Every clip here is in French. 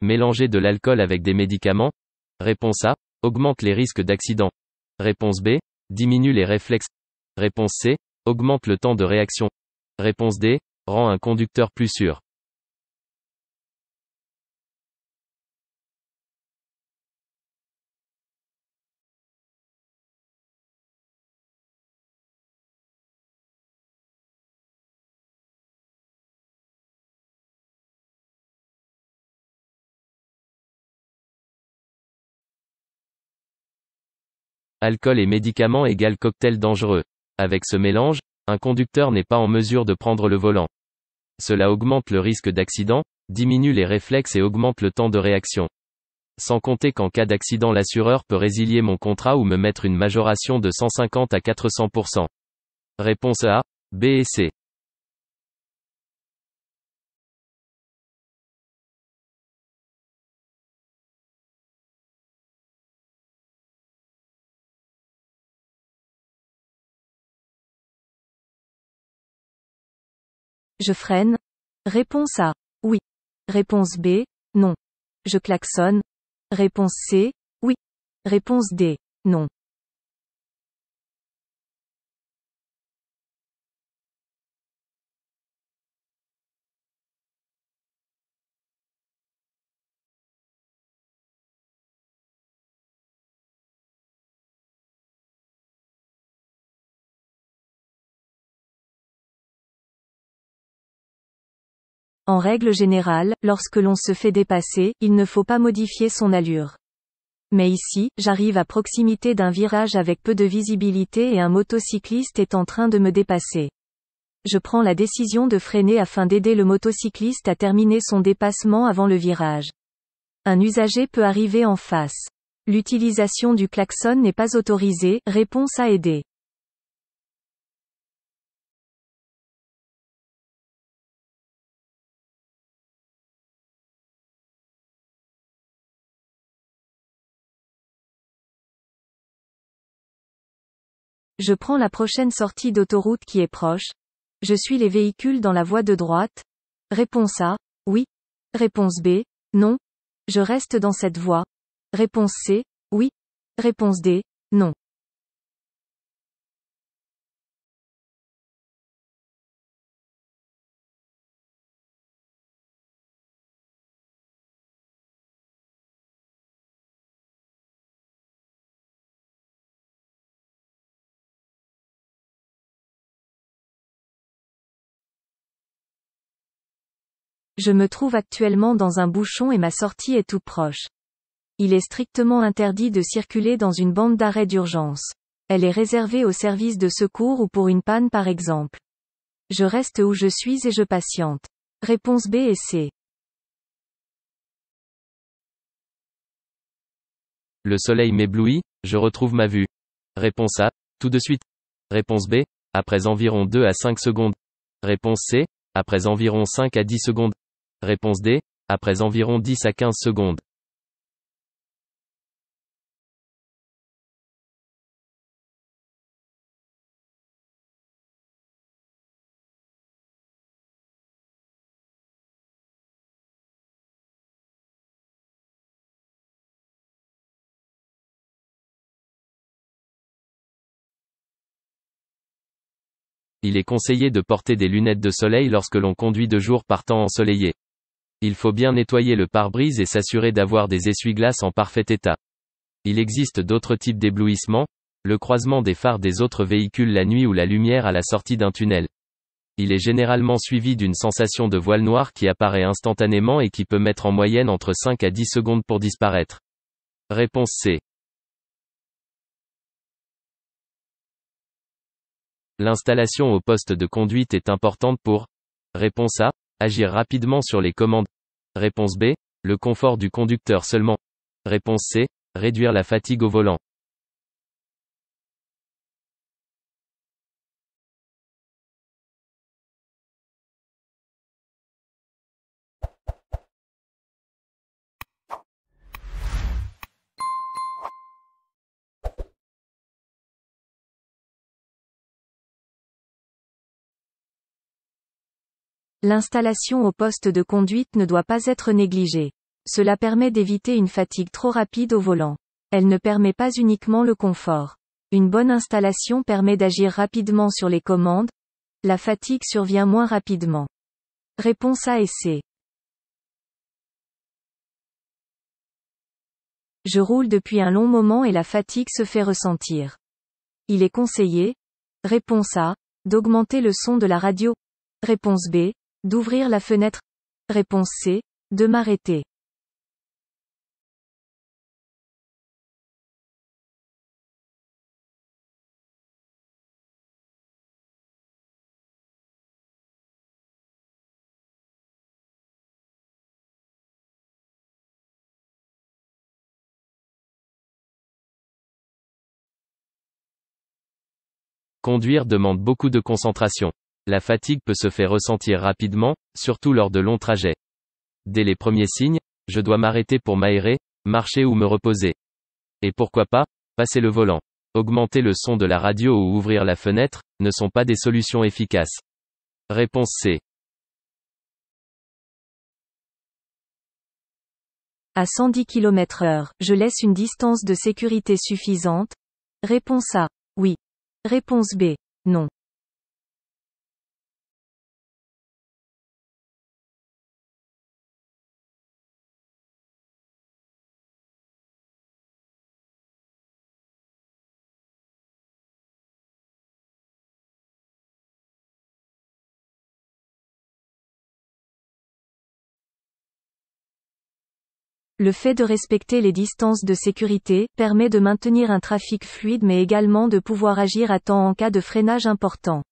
Mélanger de l'alcool avec des médicaments. Réponse A. Augmente les risques d'accident. Réponse B. Diminue les réflexes. Réponse C. Augmente le temps de réaction. Réponse D. Rend un conducteur plus sûr. Alcool et médicaments égale cocktail dangereux. Avec ce mélange, un conducteur n'est pas en mesure de prendre le volant. Cela augmente le risque d'accident, diminue les réflexes et augmente le temps de réaction. Sans compter qu'en cas d'accident l'assureur peut résilier mon contrat ou me mettre une majoration de 150 à 400%. Réponse A, B et C. Je freine. Réponse A. Oui. Réponse B. Non. Je klaxonne. Réponse C. Oui. Réponse D. Non. En règle générale, lorsque l'on se fait dépasser, il ne faut pas modifier son allure. Mais ici, j'arrive à proximité d'un virage avec peu de visibilité et un motocycliste est en train de me dépasser. Je prends la décision de freiner afin d'aider le motocycliste à terminer son dépassement avant le virage. Un usager peut arriver en face. L'utilisation du klaxon n'est pas autorisée, réponse A et D. Je prends la prochaine sortie d'autoroute qui est proche. Je suis les véhicules dans la voie de droite. Réponse A, oui. Réponse B, non. Je reste dans cette voie. Réponse C, oui. Réponse D, non. Je me trouve actuellement dans un bouchon et ma sortie est tout proche. Il est strictement interdit de circuler dans une bande d'arrêt d'urgence. Elle est réservée aux services de secours ou pour une panne par exemple. Je reste où je suis et je patiente. Réponse B et C. Le soleil m'éblouit, je retrouve ma vue. Réponse A, tout de suite. Réponse B, après environ 2 à 5 secondes. Réponse C, après environ 5 à 10 secondes. Réponse D, après environ 10 à 15 secondes. Il est conseillé de porter des lunettes de soleil lorsque l'on conduit de jour par temps ensoleillé. Il faut bien nettoyer le pare-brise et s'assurer d'avoir des essuie-glaces en parfait état. Il existe d'autres types d'éblouissement, le croisement des phares des autres véhicules la nuit ou la lumière à la sortie d'un tunnel. Il est généralement suivi d'une sensation de voile noir qui apparaît instantanément et qui peut mettre en moyenne entre 5 à 10 secondes pour disparaître. Réponse C. L'installation au poste de conduite est importante pour Réponse A. Agir rapidement sur les commandes. Réponse B. Le confort du conducteur seulement. Réponse C. Réduire la fatigue au volant. L'installation au poste de conduite ne doit pas être négligée. Cela permet d'éviter une fatigue trop rapide au volant. Elle ne permet pas uniquement le confort. Une bonne installation permet d'agir rapidement sur les commandes. La fatigue survient moins rapidement. Réponse A et C. Je roule depuis un long moment et la fatigue se fait ressentir. Il est conseillé, réponse A, d'augmenter le son de la radio. Réponse B, d'ouvrir la fenêtre. Réponse C, de m'arrêter. Conduire demande beaucoup de concentration. La fatigue peut se faire ressentir rapidement, surtout lors de longs trajets. Dès les premiers signes, je dois m'arrêter pour m'aérer, marcher ou me reposer. Et pourquoi pas, passer le volant. Augmenter le son de la radio ou ouvrir la fenêtre, ne sont pas des solutions efficaces. Réponse C. À 110 km/h, je laisse une distance de sécurité suffisante. Réponse A, oui. Réponse B, non. Le fait de respecter les distances de sécurité permet de maintenir un trafic fluide mais également de pouvoir agir à temps en cas de freinage important.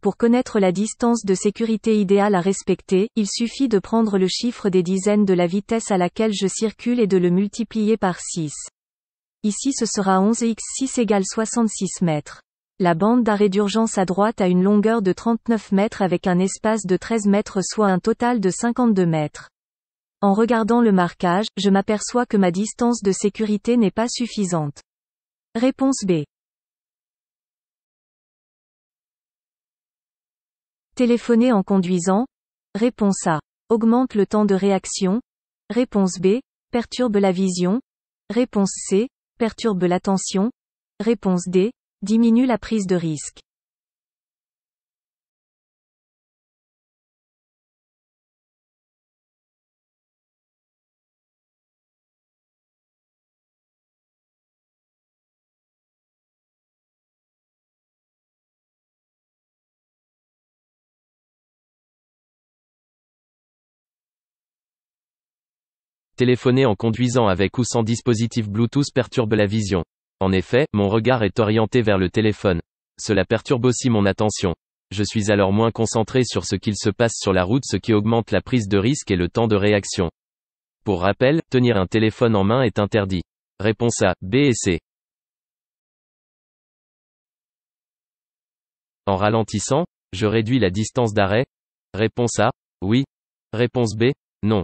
Pour connaître la distance de sécurité idéale à respecter, il suffit de prendre le chiffre des dizaines de la vitesse à laquelle je circule et de le multiplier par 6. Ici ce sera 11x6 égale 66 mètres. La bande d'arrêt d'urgence à droite a une longueur de 39 mètres avec un espace de 13 mètres soit un total de 52 mètres. En regardant le marquage, je m'aperçois que ma distance de sécurité n'est pas suffisante. Réponse B. Téléphoner en conduisant. Réponse A. Augmente le temps de réaction. Réponse B. Perturbe la vision. Réponse C. Perturbe l'attention. Réponse D. Diminue la prise de risque. Téléphoner en conduisant avec ou sans dispositif Bluetooth perturbe la vision. En effet, mon regard est orienté vers le téléphone. Cela perturbe aussi mon attention. Je suis alors moins concentré sur ce qu'il se passe sur la route, ce qui augmente la prise de risque et le temps de réaction. Pour rappel, tenir un téléphone en main est interdit. Réponse A, B et C. En ralentissant, je réduis la distance d'arrêt. Réponse A, oui. Réponse B, non.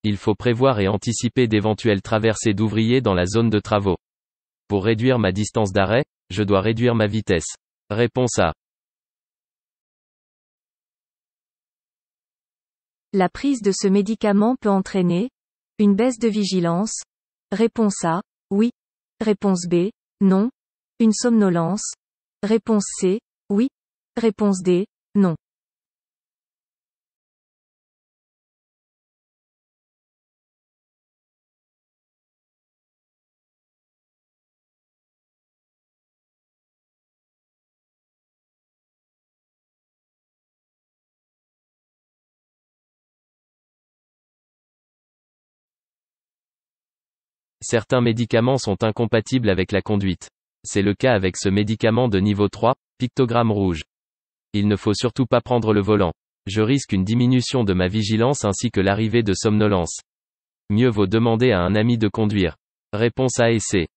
Il faut prévoir et anticiper d'éventuelles traversées d'ouvriers dans la zone de travaux. Pour réduire ma distance d'arrêt, je dois réduire ma vitesse. Réponse A. La prise de ce médicament peut entraîner une baisse de vigilance. Réponse A, oui. Réponse B, non. Une somnolence. Réponse C, oui. Réponse D, non. Certains médicaments sont incompatibles avec la conduite. C'est le cas avec ce médicament de niveau 3, pictogramme rouge. Il ne faut surtout pas prendre le volant. Je risque une diminution de ma vigilance ainsi que l'arrivée de somnolence. Mieux vaut demander à un ami de conduire. Réponse A et C.